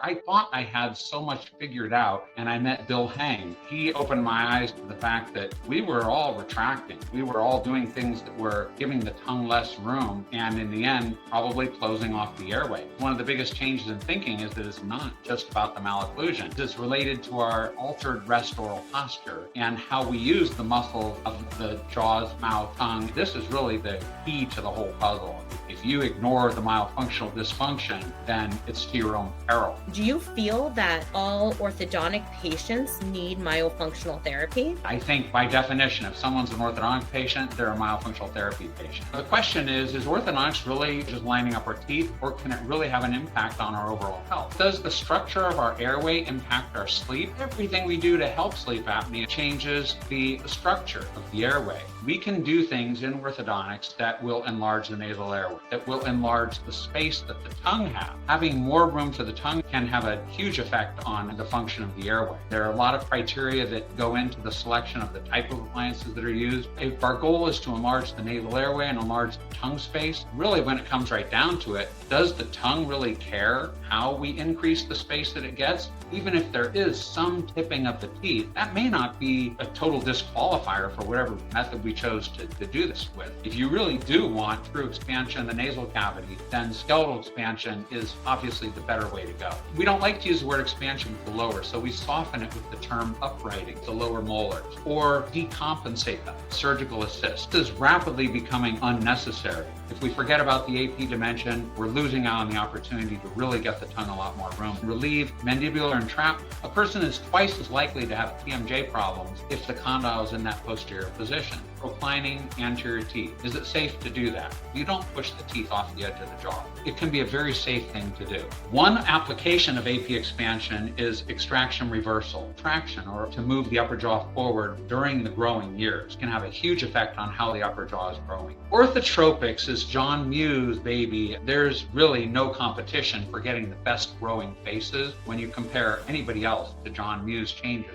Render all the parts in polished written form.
I thought I had so much figured out, and I met Bill Hang. He opened my eyes to the fact that we were all retracting. We were all doing things that were giving the tongue less room, and in the end, probably closing off the airway. One of the biggest changes in thinking is that it's not just about the malocclusion. It's related to our altered rest oral posture and how we use the muscles of the jaws, mouth, tongue. This is really the key to the whole puzzle. If you ignore the myofunctional dysfunction, then it's to your own peril. Do you feel that all orthodontic patients need myofunctional therapy? I think by definition, if someone's an orthodontic patient, they're a myofunctional therapy patient. The question is orthodontics really just lining up our teeth, or can it really have an impact on our overall health? Does the structure of our airway impact our sleep? Everything we do to help sleep apnea changes the structure of the airway. We can do things in orthodontics that will enlarge the nasal airway, that will enlarge the space that the tongue has. Having more room for the tongue can have a huge effect on the function of the airway. There are a lot of criteria that go into the selection of the type of appliances that are used. If our goal is to enlarge the nasal airway and enlarge the tongue space, really when it comes right down to it, does the tongue really care how we increase the space that it gets? Even if there is some tipping of the teeth, that may not be a total disqualifier for whatever method we chose to do this with. If you really do want true expansion of the nasal cavity, then skeletal expansion is obviously the better way to go. We don't like to use the word expansion with the lower, so we soften it with the term uprighting, the lower molars, or decompensate them, surgical assist. This is rapidly becoming unnecessary. If we forget about the AP dimension, we're losing out on the opportunity to really get the tongue a lot more room. Relieve mandibular entrapment. A person is twice as likely to have TMJ problems if the condyle is in that posterior position. Proclining anterior teeth. Is it safe to do that? You don't push the teeth off the edge of the jaw. It can be a very safe thing to do. One application of AP expansion is extraction reversal. Traction, or to move the upper jaw forward during the growing years, can have a huge effect on how the upper jaw is growing. Orthotropics is John Mew's baby. There's really no competition for getting the best growing faces when you compare anybody else to John Mew's changes.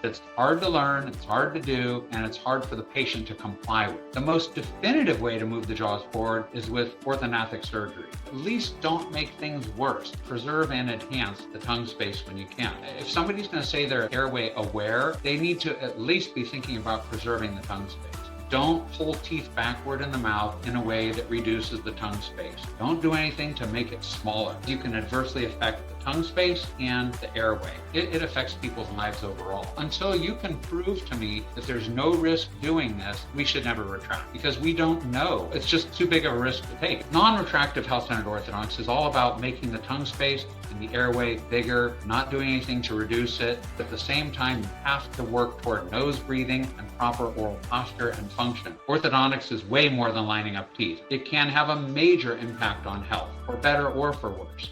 It's hard to learn, it's hard to do, and it's hard for the patient to comply with. The most definitive way to move the jaws forward is with orthognathic surgery. At least don't make things worse. Preserve and enhance the tongue space when you can. If somebody's going to say they're airway aware, they need to at least be thinking about preserving the tongue space. Don't pull teeth backward in the mouth in a way that reduces the tongue space. Don't do anything to make it smaller. You can adversely affect the tongue space and the airway. It affects people's lives overall. Until you can prove to me that there's no risk doing this, we should never retract, because we don't know. It's just too big of a risk to take. Non-retractive health-centered orthodontics is all about making the tongue space and the airway bigger, not doing anything to reduce it. At the same time, you have to work toward nose breathing and proper oral posture and function. Orthodontics is way more than lining up teeth. It can have a major impact on health, for better or for worse.